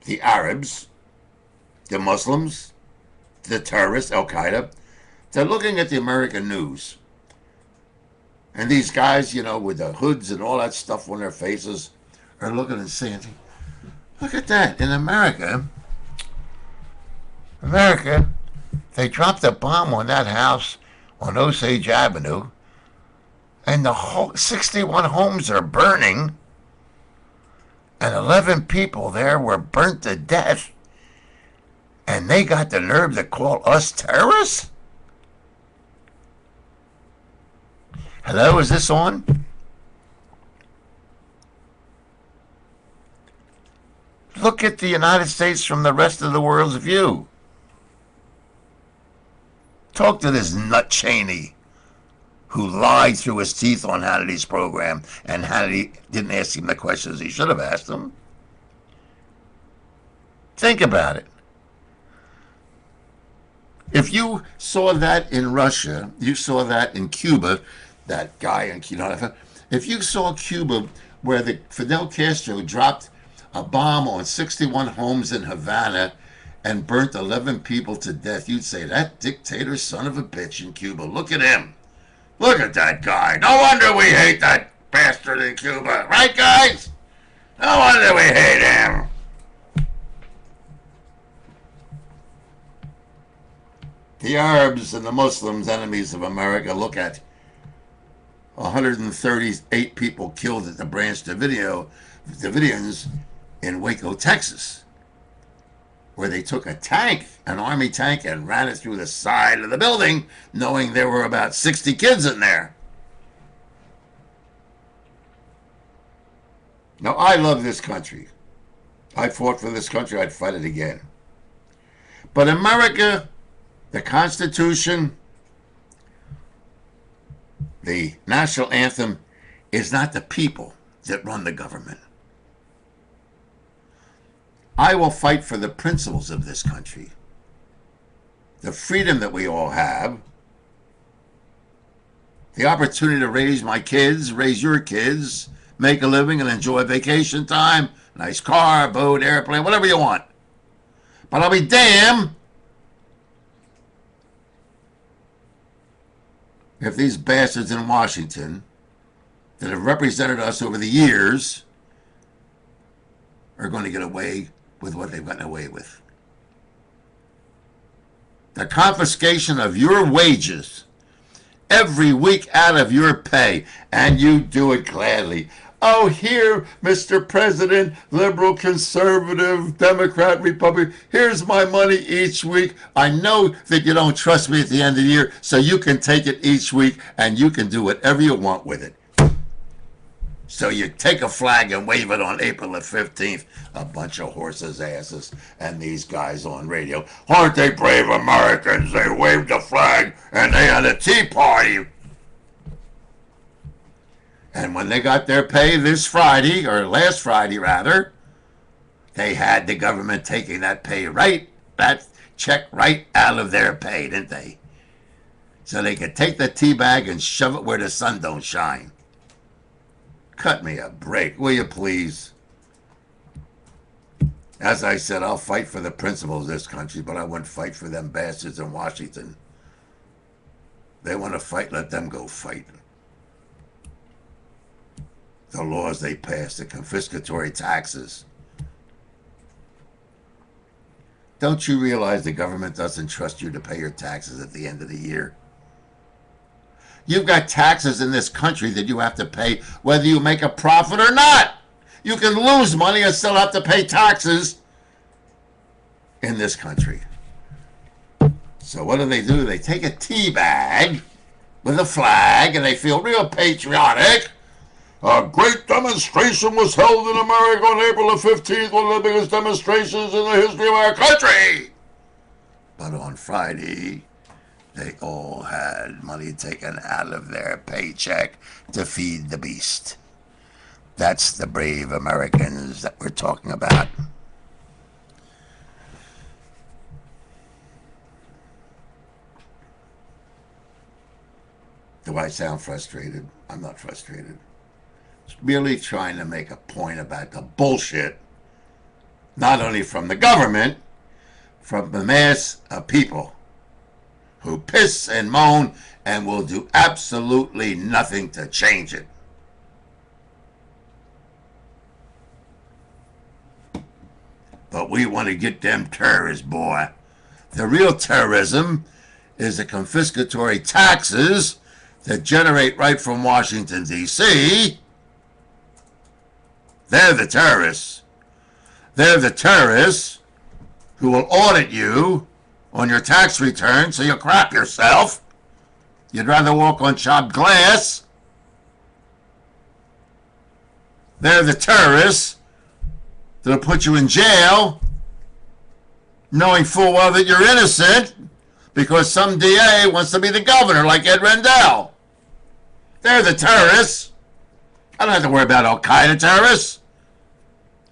the Arabs, the Muslims, the terrorists, Al-Qaeda, they're looking at the American news, and these guys, you know, with the hoods and all that stuff on their faces, are looking and saying, look at that, in America, they dropped a bomb on that house on Osage Avenue, and the whole 61 homes are burning, and 11 people there were burnt to death, and they got the nerve to call us terrorists? Hello, is this on? Look at the United States from the rest of the world's view. Talk to this nut Cheney who lied through his teeth on Hannity's program, and Hannity didn't ask him the questions he should have asked him. Think about it. If you saw that in Russia, you saw that in Cuba, that guy in Cuba, if you saw Cuba where the Fidel Castro dropped a bomb on 61 homes in Havana and burnt 11 people to death, you'd say, that dictator son of a bitch in Cuba, look at him. Look at that guy. No wonder we hate that bastard in Cuba. Right, guys? No wonder we hate him. The Arabs and the Muslims, enemies of America, look at 138 people killed at the Branch Davidians in Waco, Texas. where they took a tank, an army tank, and ran it through the side of the building, knowing there were about 60 kids in there. Now, I love this country. I fought for this country. I'd fight it again. But America, the Constitution, the national anthem, is not the people that run the government. I will fight for the principles of this country, the freedom that we all have, the opportunity to raise my kids, raise your kids, make a living and enjoy vacation time, nice car, boat, airplane, whatever you want. But I'll be damned if these bastards in Washington that have represented us over the years are going to get away with what they've gotten away with. The confiscation of your wages every week out of your pay, and you do it gladly. Oh, here, Mr. President, liberal, conservative, Democrat, Republican, here's my money each week. I know that you don't trust me at the end of the year, so you can take it each week, and you can do whatever you want with it. So you take a flag and wave it on April the 15th. A bunch of horses' asses and these guys on radio. Aren't they brave Americans? They waved the flag and they had a tea party. And when they got their pay this Friday, or last Friday rather, they had the government taking that pay that check right out of their pay, didn't they? So they could take the tea bag and shove it where the sun don't shine. Cut me a break, will you please? As I said, I'll fight for the principles of this country, but I wouldn't fight for them bastards in Washington. They want to fight, let them go fight. The laws they pass, the confiscatory taxes. Don't you realize the government doesn't trust you to pay your taxes at the end of the year? You've got taxes in this country that you have to pay whether you make a profit or not. You can lose money and still have to pay taxes in this country. So what do? They take a tea bag with a flag and they feel real patriotic. A great demonstration was held in America on April the 15th, one of the biggest demonstrations in the history of our country. But on Friday, they all had money taken out of their paycheck to feed the beast. That's the brave Americans that we're talking about. Do I sound frustrated? I'm not frustrated. Just merely trying to make a point about the bullshit, not only from the government, from the mass of people who piss and moan and will do absolutely nothing to change it. But we want to get them terrorists, boy. The real terrorism is the confiscatory taxes that generate right from Washington, D.C. They're the terrorists. They're the terrorists who will audit you on your tax return so you'll crap yourself. You'd rather walk on chopped glass. They're the terrorists that'll put you in jail knowing full well that you're innocent because some DA wants to be the governor like Ed Rendell. They're the terrorists. I don't have to worry about Al-Qaeda terrorists.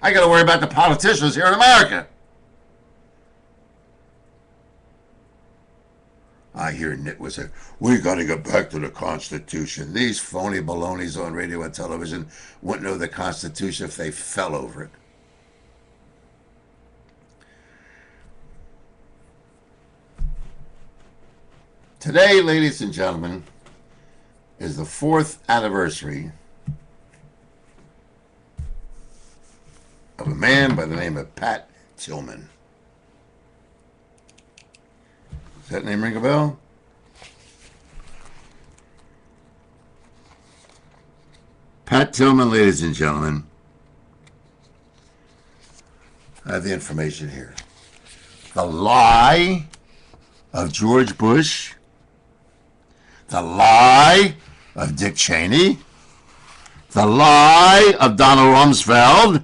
I got to worry about the politicians here in America. I hear nitwits say, we got to get back to the Constitution. These phony balonies on radio and television wouldn't know the Constitution if they fell over it. Today, ladies and gentlemen, is the 4th anniversary of a man by the name of Pat Tillman. Does that name ring a bell? Pat Tillman, ladies and gentlemen. I have the information here. the lie of George Bush, the lie of Dick Cheney, the lie of Donald Rumsfeld,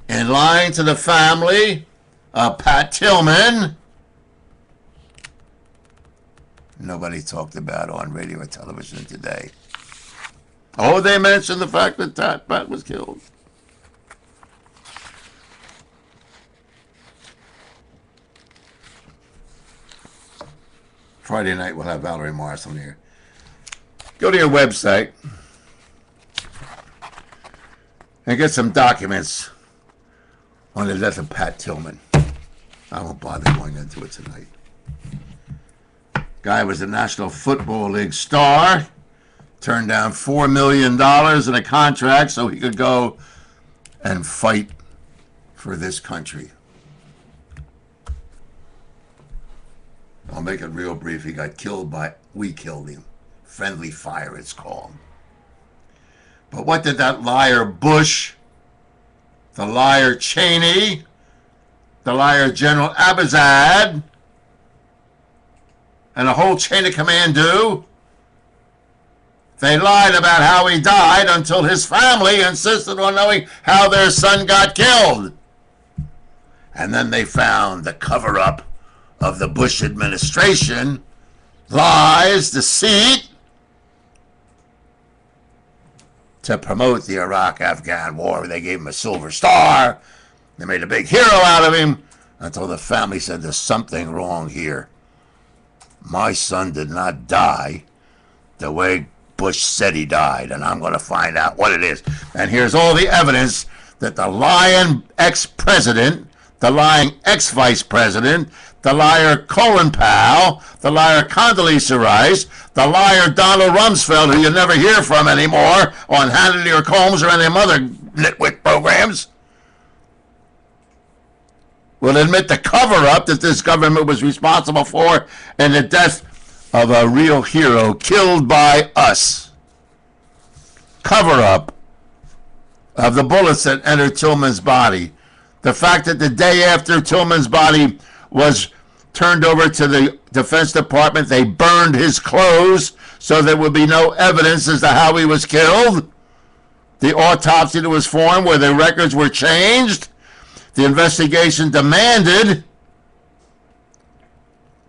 in lying to the family of Pat Tillman. Nobody talked about on radio or television today. Oh, they mentioned the fact that Pat was killed. Friday night we'll have Valerie Morris on here. Go to your website and get some documents on the death of Pat Tillman. I won't bother going into it tonight. Guy was a National Football League star, turned down $4 million in a contract so he could go and fight for this country. I'll make it real brief. He got killed we killed him. Friendly fire, it's called. But what did that liar Bush, the liar Cheney, the liar General Abizad, and the whole chain of command do? They lied about how he died until his family insisted on knowing how their son got killed. And then they found the cover-up of the Bush administration, lies, deceit, to promote the Iraq-Afghan war. They gave him a Silver Star. They made a big hero out of him until the family said, there's something wrong here. My son did not die the way Bush said he died, and I'm going to find out what it is. And here's all the evidence that the lying ex-president, the lying ex-vice president, the liar Colin Powell, the liar Condoleezza Rice, the liar Donald Rumsfeld, who you never hear from anymore on Hannity or Combs or any of them other nitwit programs, will admit the cover-up that this government was responsible for and the death of a real hero killed by us. Cover-up of the bullets that entered Tillman's body. The fact that the day after Tillman's body was turned over to the Defense Department, they burned his clothes so there would be no evidence as to how he was killed. The autopsy that was formed where the records were changed. The investigation demanded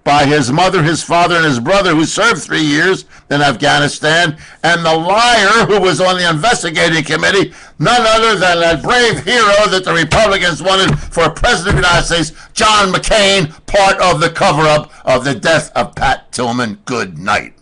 by his mother, his father, and his brother, who served 3 years in Afghanistan, and the liar who was on the investigating committee, none other than that brave hero that the Republicans wanted for President of the United States, John McCain, part of the cover-up of the death of Pat Tillman. Good night.